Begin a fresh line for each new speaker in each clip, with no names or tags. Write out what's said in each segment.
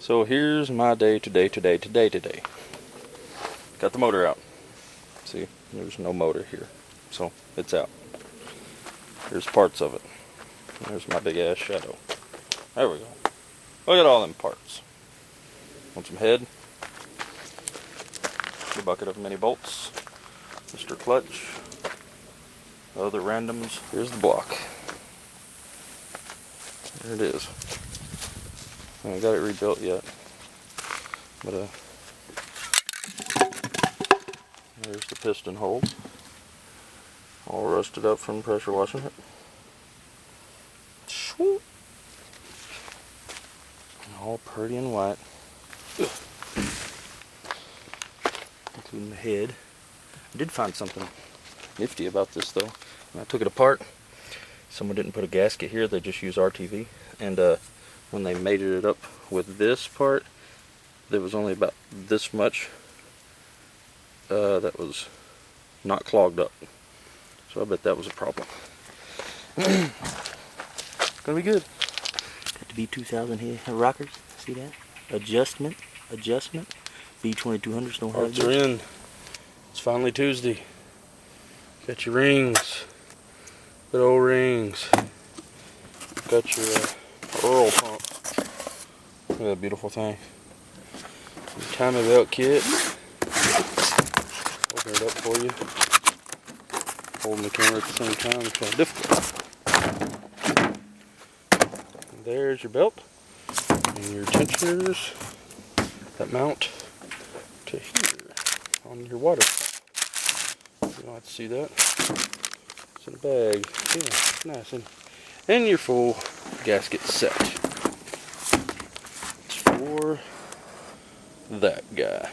So here's my day today. Got the motor out. See, there's no motor here, so it's out. Here's parts of it. There's my big ass shadow. There we go. Look at all them parts. Want some head? The bucket of mini bolts. Mr. Clutch. Other randoms. Here's the block. There it is. I haven't got it rebuilt yet. But there's the piston holes. All rusted up from pressure washing it. All pretty and white. Including the head. I did find something nifty about this though. When I took it apart, someone didn't put a gasket here, they just used RTV. And when they mated it up with this part, there was only about this much that was not clogged up. So I bet that was a problem. Gonna be good. Got the B2000 here, rockers. See that? Adjustment. B2200s don't have
Parts are in. It's finally Tuesday. Got your rings. Good old rings. Got your oil pump. Look at that beautiful thing. Your timing belt kit. Open it up for you. Holding the camera at the same time. It's kind of difficult. And there's your belt. And your tensioners that mount to here on your water pump. You don't have to see that. It's in a bag. Yeah, it's nice. And your full gasket set. It's for that guy.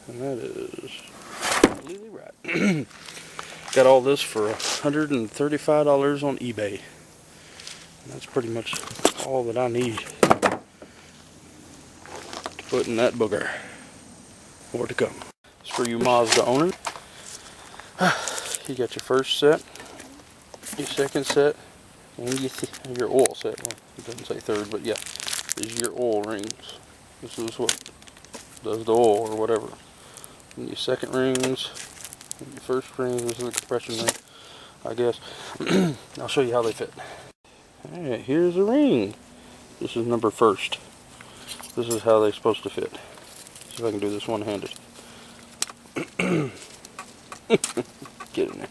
And that is completely right. Got all this for $135 on eBay. And that's pretty much all that I need to put in that booger. More to come. It's for you Mazda owners. You got your first set, your second set, and your oil set. Well, it doesn't say third, but yeah, these are your oil rings. This is what does the oil or whatever. And your second rings, and your first rings. This is the compression ring, I guess. I'll show you how they fit. Alright, here's a ring. This is number first. This is how they're supposed to fit. See if I can do this one-handed. Get in there.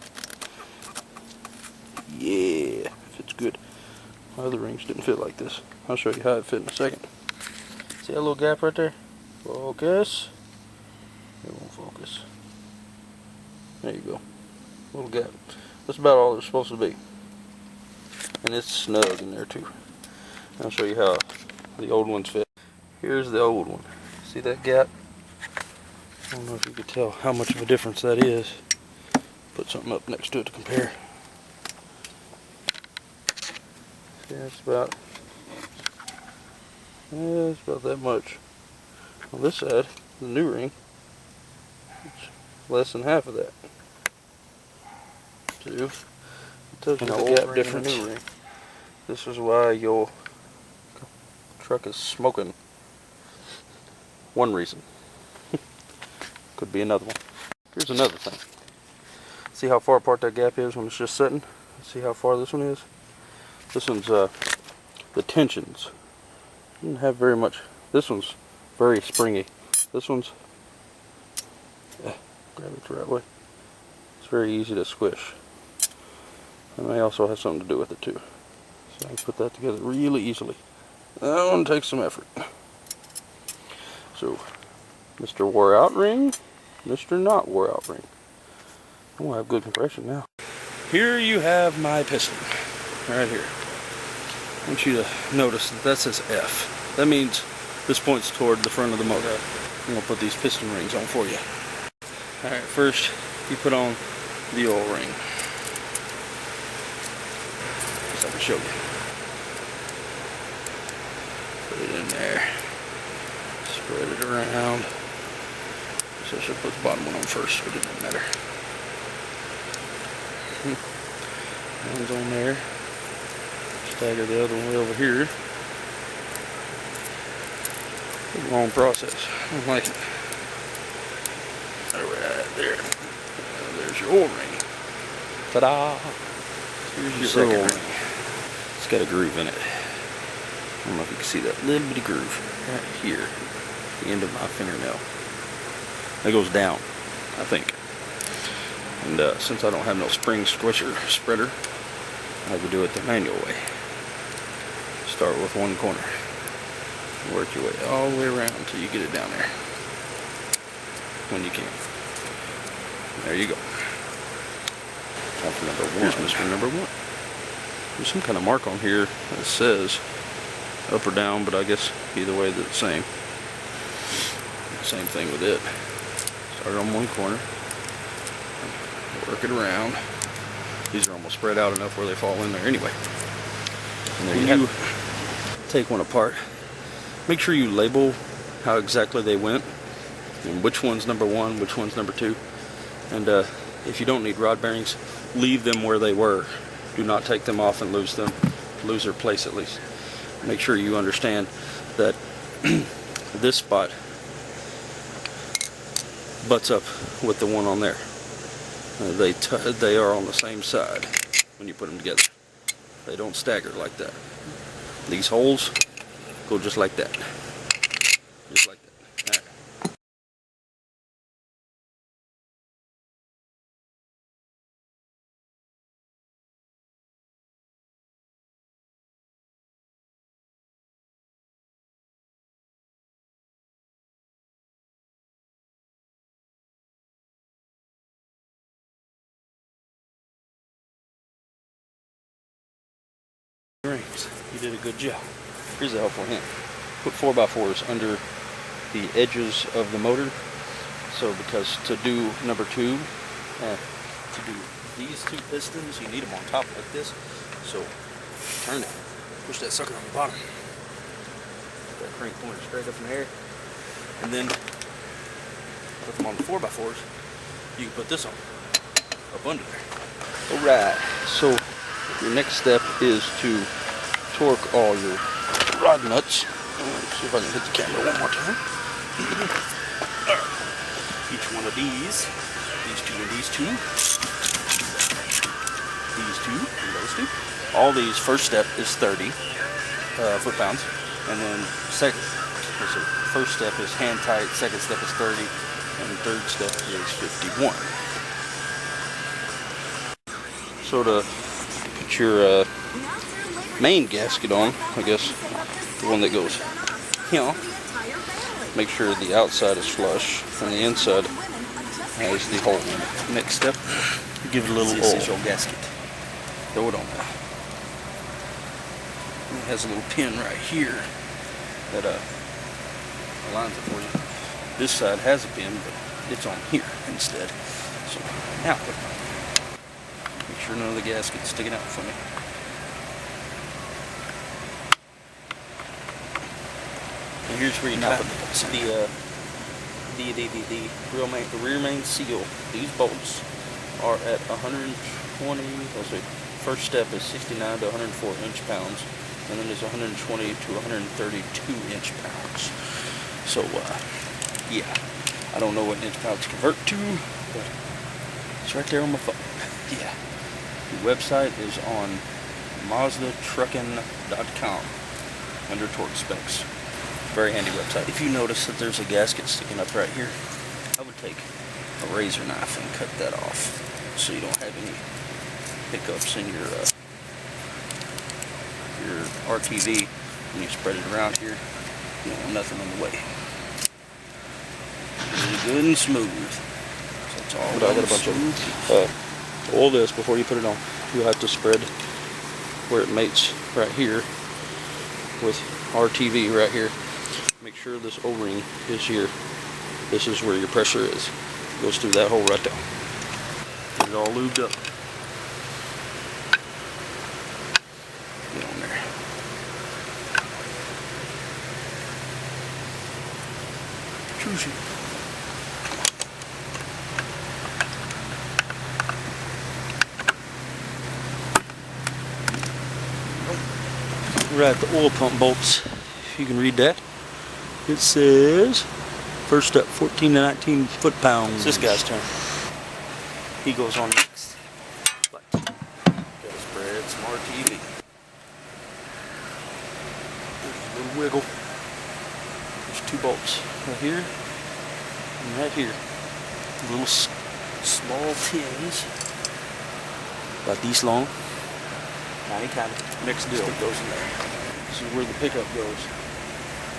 Yeah, fits good. My other rings didn't fit like this. I'll show you how it fit in a second. See that little gap right there? Focus. It won't focus. There you go. Little gap. That's about all it's supposed to be. And it's snug in there too. I'll show you how the old ones fit. Here's the old one. See that gap? I don't know if you could tell how much of a difference that is. Put something up next to it to compare. See, it's about that much. On this side, the new ring, it's less than half of that. So, it tells you the gap difference. This is why your truck is smoking. One reason. Could be another one. Here's another thing. See how far apart that gap is when it's just sitting? See how far this one is? This one's the tensions. Doesn't have very much. This one's very springy. This one's grab it the right way. It's very easy to squish. And may also have something to do with it too. So I can put that together really easily. That one takes some effort. So, Mr. Wore Out ring, Mr. Not Wore Out ring. I want to have good compression now. Here you have my piston, right here. I want you to notice that says F. That means this points toward the front of the motor. I'm going to put these piston rings on for you. Alright, first you put on the oil ring. Just I can show you. Put it in there. Spread it around. So I should put the bottom one on first, but it doesn't matter. One's on there. Stagger the other one way over here. It's a long process. I don't like it. Alright, there. There's your oil ring. Ta-da! Here's your
Second
oil
ring.
ring.
It's got a groove in it. I don't know if you can see that little bitty groove right here, at the end of my fingernail. It goes down, I think. And since I don't have no spring squisher spreader, I have to do it the manual way. Start with one corner. Work your way all the way around until you get it down there. When you can. There you go. Time for number one. Here's Mr. Number One. There's some kind of mark on here that says up or down, but I guess either way they're the same. Same thing with it. Start on one corner. Work it around. These are almost spread out enough where they fall in there anyway. And there you have it. Take one apart. Make sure you label how exactly they went and which one's number one, which one's number two. And if you don't need rod bearings, leave them where they were. Do not take them off and lose them. Lose their place at least. Make sure you understand that this spot butts up with the one on there. They are on the same side when you put them together. They don't stagger like that. These holes go just like that. Just like that. All right. Rings. You did a good job. Here's a helpful hint. Put 4x4s under the edges of the motor. So because to do number two, to do these two pistons, you need them on top like this. So turn it. Push that sucker on the bottom. Put that crank pointer straight up in the air. And then put them on the 4x4s. You can put this on up under there. Alright. So your next step is to torque all your rod nuts. Let's see if I can hit the camera one more time. Each one of these two and these two, these two and those two. All these, first step is 30 foot-pounds, and then first step is hand tight, second step is 30, and third step is 51. So to put your main gasket on, I guess the one that goes here, make sure the outside is flush and the inside has the hole in it. Next step, give it a little oil. This is your gasket. Throw it on there. And it has a little pin right here that aligns it for you. This side has a pin, but it's on here instead. So now, make sure none of the gasket's sticking out from it. And here's where you now put the rear main seal. These bolts are at 120. Let's see. First step is 69 to 104 inch-pounds, and then there's 120 to 132 inch-pounds. So yeah, I don't know what inch-pounds convert to, but it's right there on my phone. Yeah, the website is on MazdaTruckin.com under torque specs. Very handy website. If you notice that there's a gasket sticking up right here, I would take a razor knife and cut that off so you don't have any hiccups in your RTV when you spread it around here. You don't want nothing in the way. Really good and smooth. So it's all I got a bunch of oil this before you put it on. You have to spread where it mates right here with RTV right here. Make sure this O-ring is here. This is where your pressure is. It goes through that hole right there. Get it all lubed up. Get on there. Choosy. We're at the oil pump bolts. If you can read that.
It says, first up, 14 to 19 foot-pounds.
It's this guy's turn. He goes on next. But gotta spread some RTV. There's a little wiggle. There's 2 bolts right here and right here. Little small tins, about this long. Tiny, tiny.
Next deal.
Stick goes in there.
This is where the pickup goes.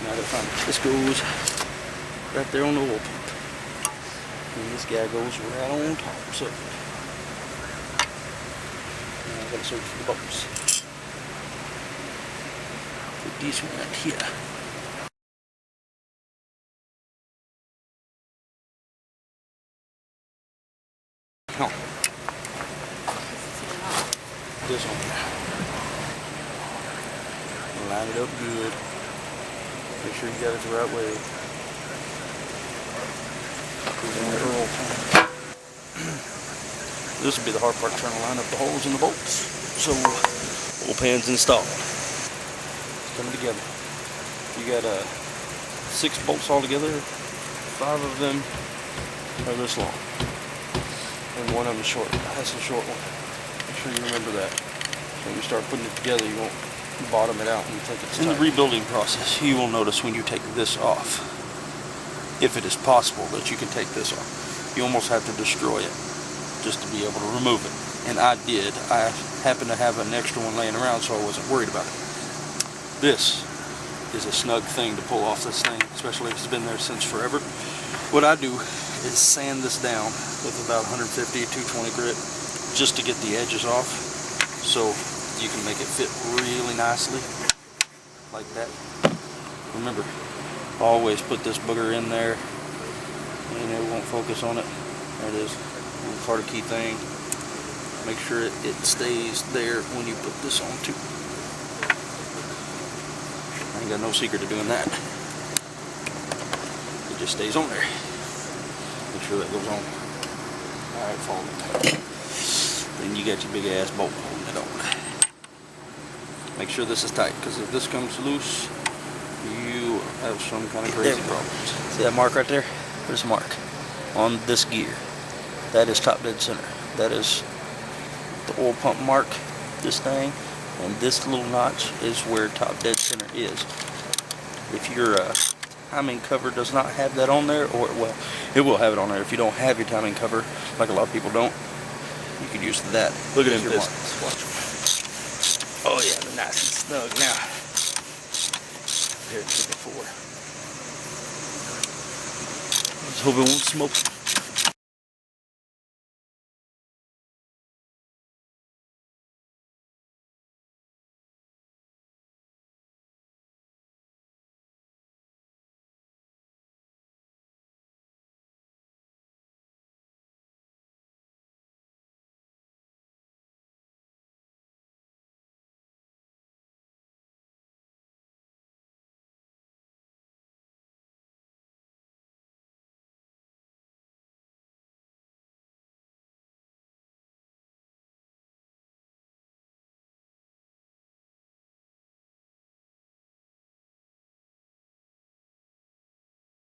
Now I gotta find it. This goes right there on the oil pump. And this guy goes right on top. So now I gotta search for the bolts. Put this one right here. No. This one. Line it up good. Make sure you got it the right way. This will be the hard part, trying to line up the holes in the bolts. So, oil pan's installed. It's coming together. You got 6 bolts all together. 5 of them are this long. And 1 of them is short. That's a short one. Make sure you remember that. So when you start putting it together, you won't bottom it out when you take it to
In the rebuilding process, you will notice when you take this off, if it is possible that you can take this off, you almost have to destroy it just to be able to remove it. And I did. I happened to have an extra one laying around, so I wasn't worried about it. This is a snug thing to pull off this thing, especially if it's been there since forever. What I do is sand this down with about 150, 220 grit just to get the edges off, so you can make it fit really nicely like that. Remember, always put this booger in there and it won't focus on it. There it is. Part of key thing. Make sure it stays there when you put this on too. I ain't got no secret to doing that. It just stays on there. Make sure that goes on. Alright, follow it. Then you got your big ass bolt holding it on. Make sure this is tight, because if this comes loose, you have some kind of crazy problems.
See that mark right there? There's a mark on this gear. That is top dead center. That is the oil pump mark, this thing, and this little notch is where top dead center is. If your timing cover does not have that on there, or well, it will have it on there. If you don't have your timing cover, like a lot of people don't, you could use that.
Look at
as
him
your
pistons.
mark. Watch. Oh yeah, they're nice and snug now. Here, keep it forward. Let's hope it won't smoke.